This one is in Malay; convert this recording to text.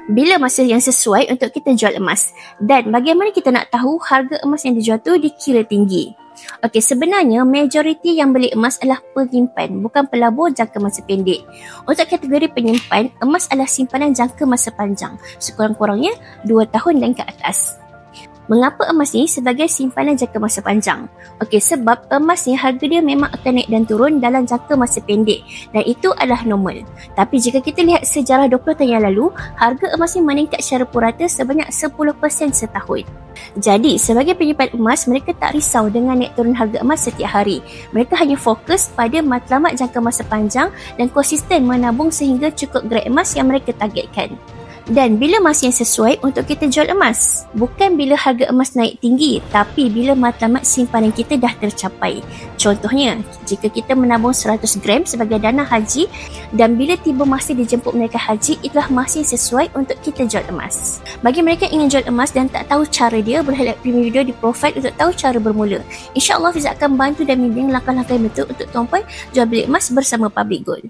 Bila masa yang sesuai untuk kita jual emas? Dan bagaimana kita nak tahu harga emas yang dijual tu dikira tinggi? Okey, sebenarnya majoriti yang beli emas adalah penyimpan, bukan pelabur jangka masa pendek. Untuk kategori penyimpan, emas adalah simpanan jangka masa panjang, sekurang-kurangnya 2 tahun dan ke atas. Mengapa emas ni sebagai simpanan jangka masa panjang? Okey, sebab emas ni harga dia memang akan naik dan turun dalam jangka masa pendek dan itu adalah normal. Tapi jika kita lihat sejarah 20 tahun yang lalu, harga emas ni meningkat secara purata sebanyak 10% setahun. Jadi, sebagai penyimpan emas, mereka tak risau dengan naik turun harga emas setiap hari. Mereka hanya fokus pada matlamat jangka masa panjang dan konsisten menabung sehingga cukup grade emas yang mereka targetkan. Dan bila masa yang sesuai untuk kita jual emas? Bukan bila harga emas naik tinggi, tapi bila matlamat simpanan kita dah tercapai. Contohnya, jika kita menabung 100 gram sebagai dana haji dan bila tiba masa dijemput mereka haji, itulah masa yang sesuai untuk kita jual emas. Bagi mereka yang ingin jual emas dan tak tahu cara dia, boleh lihat premium video di profile untuk tahu cara bermula. InsyaAllah Fiza akan bantu dan bimbing langkah-langkah yang betul untuk tuan-puan jual beli emas bersama Public Gold.